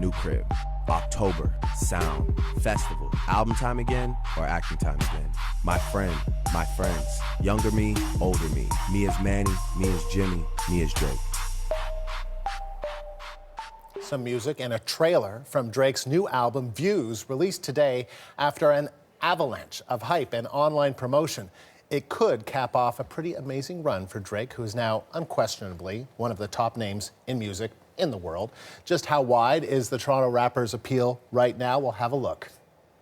new crib. October, sound, festival, album time again, or acting time again? My friend, my friends, younger me, older me. Me as Manny, me as Jimmy, me as Drake. Some music and a trailer from Drake's new album, Views, released today after an avalanche of hype and online promotion. It could cap off a pretty amazing run for Drake, who is now unquestionably one of the top names in music in the world. Just how wide is the Toronto rapper's appeal right now? We'll have a look.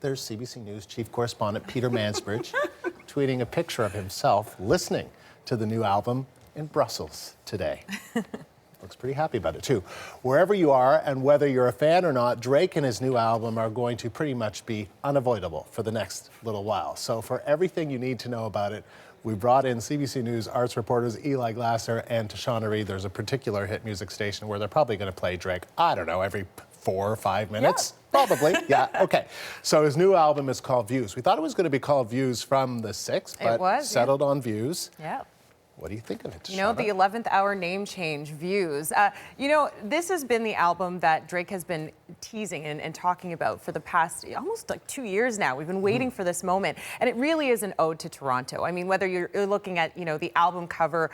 There's CBC News chief correspondent Peter Mansbridge tweeting a picture of himself listening to the new album in Brussels today. Looks pretty happy about it, too. Wherever you are, and whether you're a fan or not, Drake and his new album are going to pretty much be unavoidable for the next little while. So for everything you need to know about it, we brought in CBC News arts reporters Eli Glasser and Tashana Reed. There's a particular hit music station where they're probably going to play Drake, I don't know, every 4 or 5 minutes. Yeah. Probably, yeah, okay. So his new album is called Views. We thought it was going to be called Views from the 6th, but settled on Views. Yeah. What do you think of it, You know, the 11th hour name change, Views. You know, this has been the album that Drake has been teasing and talking about for the past almost like 2 years now. We've been waiting for this moment. And it really is an ode to Toronto. I mean, whether you're looking at, you know, the album cover,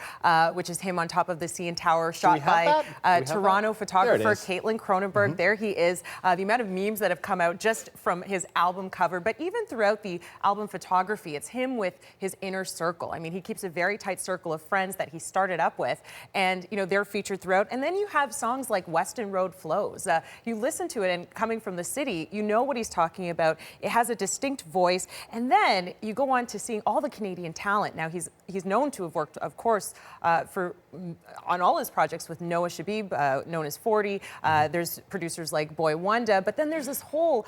which is him on top of the CN Tower, shot by Toronto photographer Caitlin Cronenberg. There he is. The amount of memes that have come out just from his album cover, but even throughout the album photography, it's him with his inner circle. I mean, he keeps a very tight circle of friends that he started up with, and you know they're featured throughout. And then you have songs like Weston Road Flows. You listen to it, and coming from the city, you know what he's talking about. It has a distinct voice, and then you go on to seeing all the Canadian talent. Now he's known to have worked, of course, on all his projects with Noah Shabib, known as 40. There's producers like Boy Wanda, but then there's this whole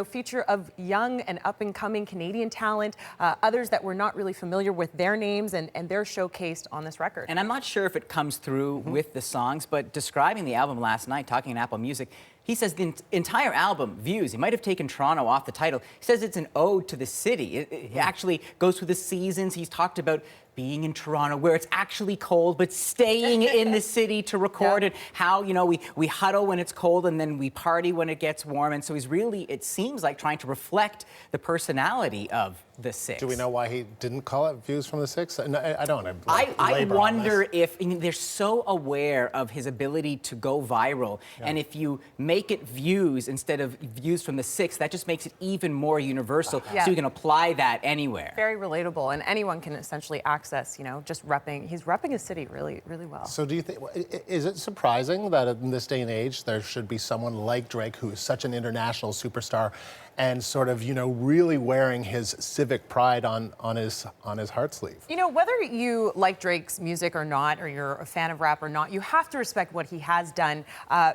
feature of young and up and coming Canadian talent, others that we're not really familiar with their names, and they're showcased on this record. And I'm not sure if it comes through with the songs, but describing the album last night, talking in Apple Music, he says the entire album, Views, he might have taken Toronto off the title. He says it's an ode to the city. It actually goes through the seasons. He's talked about being in Toronto where it's actually cold, but staying in the city to record it. How, you know, we huddle when it's cold and then we party when it gets warm. And so he's really, it seems like, trying to reflect the personality of the 6th. Do we know why he didn't call it Views from the 6th? No, I don't. I wonder if, I mean, they're so aware of his ability to go viral. Yeah. And if you make it Views instead of Views from the 6th, that just makes it even more universal. So you can apply that anywhere. Very relatable, and anyone can essentially access, you know, just repping. He's repping his city really, really well. So do you think, is it surprising that in this day and age there should be someone like Drake, who is such an international superstar, and sort of, you know, really wearing his civic pride on his heart sleeve? You know, whether you like Drake's music or not, or you're a fan of rap or not, you have to respect what he has done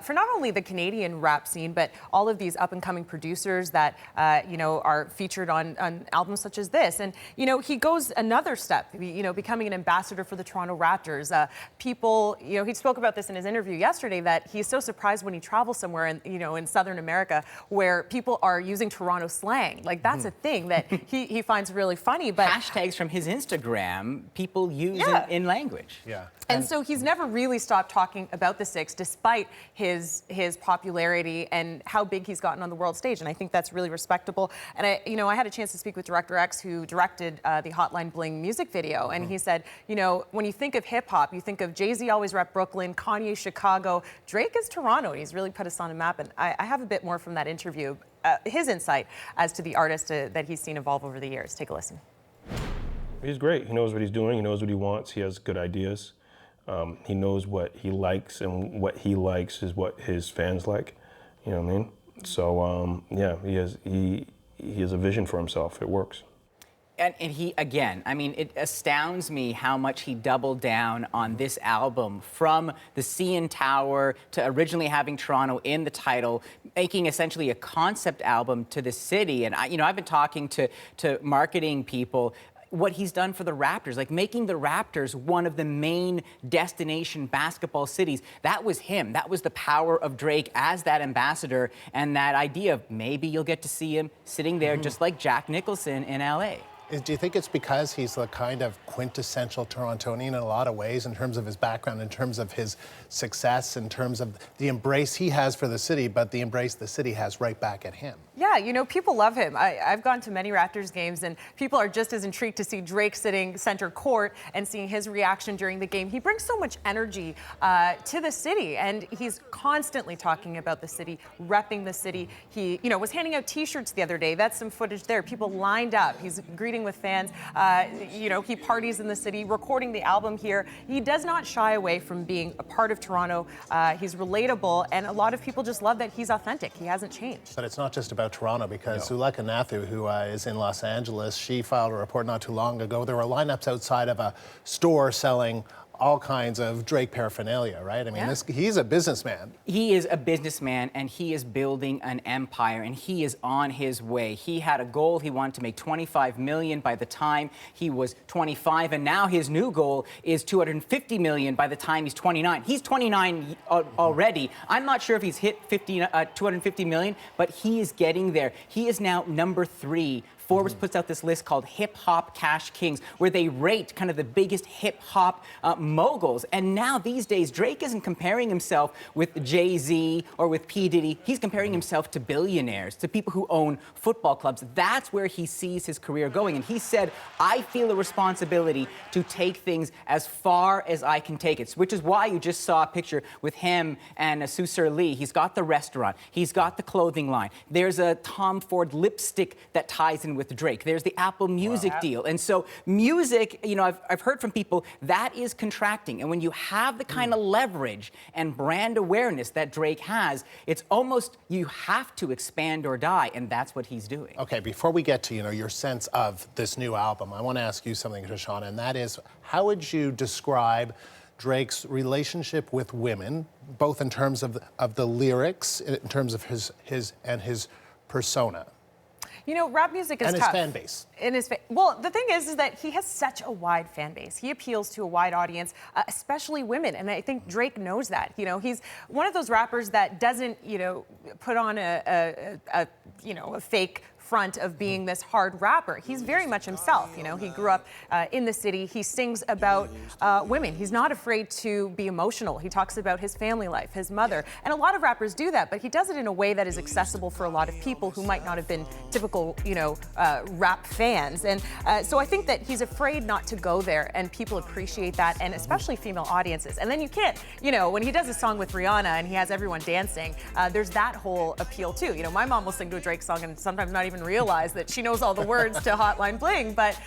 for not only the Canadian rap scene, but all of these up-and-coming producers that, you know, are featured on albums such as this. And, you know, he goes another step, you know, becoming an ambassador for the Toronto Raptors. People, you know, he spoke about this in his interview yesterday, that he's so surprised when he travels somewhere in, you know, in Southern America, where people are using Toronto slang. Like, that's a thing that he finds really funny. But hashtags from his Instagram, people use in language. Yeah. And so he's never really stopped talking about the 6th, despite his popularity and how big he's gotten on the world stage. And I think that's really respectable. And I had a chance to speak with Director X, who directed the Hotline Bling music video. And he said, you know, when you think of hip hop, you think of Jay-Z always rep Brooklyn, Kanye Chicago, Drake is Toronto. And he's really put us on a map. And I have a bit more from that interview, his insight as to the artist that he's seen evolve over the years. Take a listen. He's great. He knows what he's doing. He knows what he wants. He has good ideas. He knows what he likes, and what he likes is what his fans like. You know what I mean? So yeah, he has a vision for himself. It works. And he, again, I mean, it astounds me how much he doubled down on this album, from the CN Tower to originally having Toronto in the title, making essentially a concept album to the city. And I've been talking to marketing people. What he's done for the Raptors, like making the Raptors one of the main destination basketball cities. That was him. That was the power of Drake as that ambassador, and that idea of maybe you'll get to see him sitting there just like Jack Nicholson in LA. Do you think it's because he's the kind of quintessential Torontonian in a lot of ways, in terms of his background, in terms of his success, in terms of the embrace he has for the city, but the embrace the city has right back at him? Yeah, you know, people love him. I've gone to many Raptors games, and people are just as intrigued to see Drake sitting center court and seeing his reaction during the game. He brings so much energy to the city, and he's constantly talking about the city, repping the city. He, you know, was handing out T-shirts the other day. That's some footage there. People lined up. He's greeting with fans. You know, he parties in the city, recording the album here. He does not shy away from being a part of Toronto. He's relatable, and a lot of people just love that he's authentic. He hasn't changed. But it's not just about Toronto, because Zuleka Nathu, who is in Los Angeles, she filed a report not too long ago. There were lineups outside of a store selling all kinds of Drake paraphernalia, right? I mean, he's a businessman. He is a businessman, and he is building an empire, and he is on his way. He had a goal. He wanted to make $25 million by the time he was 25, and now his new goal is $250 million by the time he's 29. He's 29 already. I'm not sure if he's hit $250 million, but he is getting there. He is now number 3. Forbes puts out this list called Hip Hop Cash Kings, where they rate kind of the biggest hip hop moguls. And now these days, Drake isn't comparing himself with Jay-Z or with P. Diddy. He's comparing himself to billionaires, to people who own football clubs. That's where he sees his career going. And he said, I feel a responsibility to take things as far as I can take it, which is why you just saw a picture with him and Sue Sir Lee. He's got the restaurant. He's got the clothing line. There's a Tom Ford lipstick that ties in with Drake. There's the Apple Music deal. And so music, you know, I've heard from people, that is contracting. And when you have the kind of leverage and brand awareness that Drake has, it's almost, you have to expand or die. And that's what he's doing. Okay, before we get to, you know, your sense of this new album, I want to ask you something, Shoshana, and that is, how would you describe Drake's relationship with women, both in terms of the lyrics, in terms of his persona? You know, rap music is tough. tough. And his fan base. Well, the thing is that he has such a wide fan base. He appeals to a wide audience, especially women. And I think Drake knows that. You know, he's one of those rappers that doesn't, you know, put on a fake front of being this hard rapper. He's very much himself. You know, he grew up in the city. He sings about women. He's not afraid to be emotional. He talks about his family life, his mother. And a lot of rappers do that, but he does it in a way that is accessible for a lot of people who might not have been typical, you know, rap fans. And so I think that he's afraid not to go there, and people appreciate that, and especially female audiences. And then you can't, you know, when he does a song with Rihanna and he has everyone dancing, there's that whole appeal too. You know, my mom will sing to a Drake song and sometimes not even realize that she knows all the words to Hotline Bling, but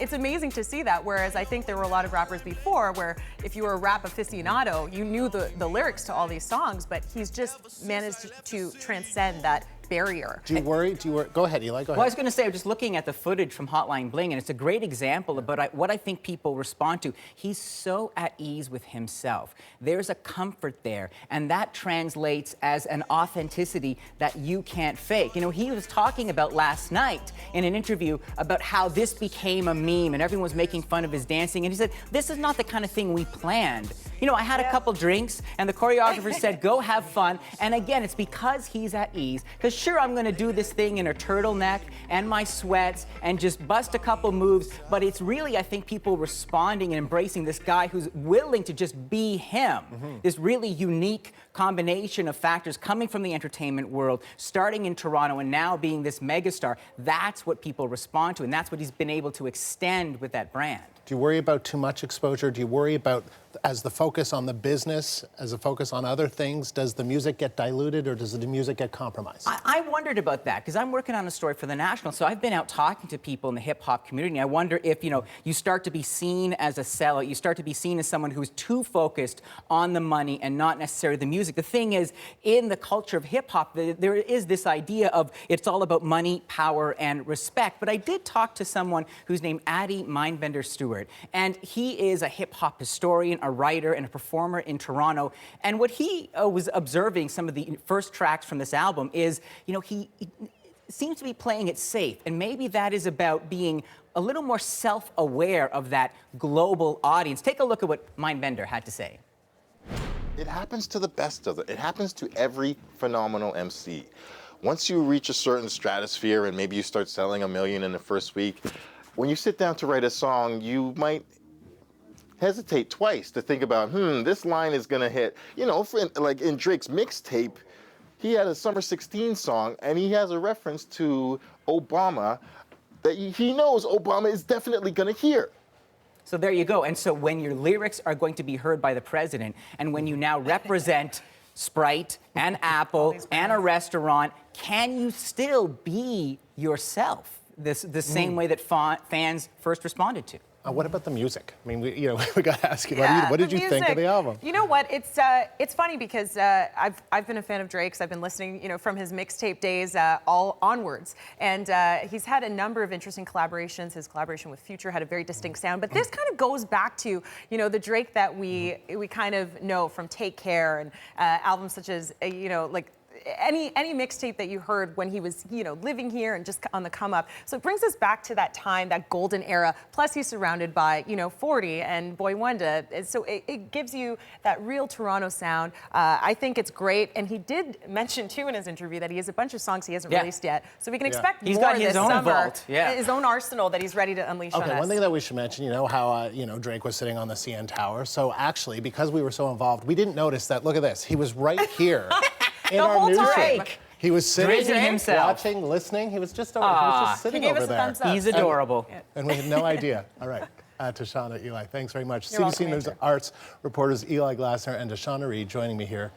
it's amazing to see that, whereas I think there were a lot of rappers before where if you were a rap aficionado, you knew the lyrics to all these songs, but he's just managed to transcend that barrier. Do you worry? Go ahead, Eli. Go ahead. Well, I was going to say, I'm just looking at the footage from Hotline Bling, and it's a great example of what I think people respond to. He's so at ease with himself. There's a comfort there, and that translates as an authenticity that you can't fake. You know, he was talking about last night in an interview about how this became a meme, and everyone was making fun of his dancing, and he said, this is not the kind of thing we planned. You know, I had a couple drinks, and the choreographer said, go have fun. And again, it's because he's at ease. Because sure, I'm going to do this thing in a turtleneck and my sweats and just bust a couple moves. But it's really, I think, people responding and embracing this guy who's willing to just be him. This really unique combination of factors coming from the entertainment world, starting in Toronto and now being this megastar. That's what people respond to, and that's what he's been able to extend with that brand. Do you worry about too much exposure? Do you worry about, as the focus on the business, as a focus on other things, does the music get diluted or does the music get compromised? I wondered about that because I'm working on a story for the National. So I've been out talking to people in the hip hop community. I wonder if, you know, you start to be seen as a sellout, you start to be seen as someone who's too focused on the money and not necessarily the music. The thing is, in the culture of hip hop, there is this idea of it's all about money, power, and respect. But I did talk to someone who's named Addie Mindbender Stewart. And he is a hip-hop historian, a writer, and a performer in Toronto. And what he was observing, some of the first tracks from this album, is, you know, he seems to be playing it safe. And maybe that is about being a little more self-aware of that global audience. Take a look at what Mindbender had to say. It happens to the best of them. It happens to every phenomenal MC. Once you reach a certain stratosphere and maybe you start selling $1 million in the first week, when you sit down to write a song, you might hesitate twice to think about, this line is gonna hit. You know, like in Drake's mixtape, he had a Summer 16 song, and he has a reference to Obama that he knows Obama is definitely gonna hear. So there you go. And so when your lyrics are going to be heard by the president, and when you now represent Sprite and Apple and a restaurant, can you still be yourself the same way that fans first responded to? What about the music? I mean, we got to ask you, what did you think of music. the album? You know what? It's funny because I've been a fan of Drake's. I've been listening, from his mixtape days all onwards, and he's had a number of interesting collaborations. His collaboration with Future had a very distinct sound, but this kind of goes back to the Drake that we kind of know from Take Care and albums such as like any mixtape that you heard when he was living here and just on the come up. So it brings us back to that time, that golden era. Plus he's surrounded by 40 and Boy Wonder. So it gives you that real Toronto sound. I think it's great. And he did mention too in his interview that he has a bunch of songs he hasn't released yet. So we can expect He's more got his this own summer. vault. His own arsenal that he's ready to unleash on us. One thing that we should mention, how Drake was sitting on the CN Tower. So actually, because we were so involved, we didn't notice that. Look at this. He was right here. In our newsroom. He was sitting, watching, listening. He was just sitting over there. Thumbs up. He's adorable. And we had no idea. All right. Tashana, Eli, thanks very much. You're CBC welcome, News Andrew. Arts reporters Eli Glasner and Tashana Reed joining me here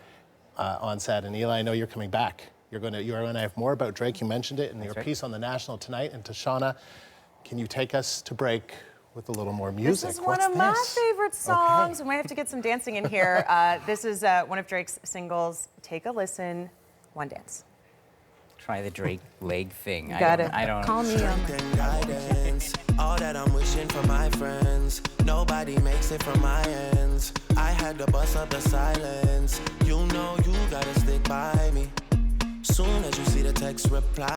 on set. And Eli, I know you're coming back. You're going to have more about Drake. You mentioned it in your piece on the National tonight. And Tashana, can you take us to break with a little more music? This is one of my favorite songs. We might have to get some dancing in here. This is one of Drake's singles. Take a listen. One dance. Try the Drake leg thing. I don't call me on guidance. All that I'm wishing for my friends. Nobody makes it from my ends. I had to bust up the silence. You know you gotta stick by me. Soon as you see the text reply.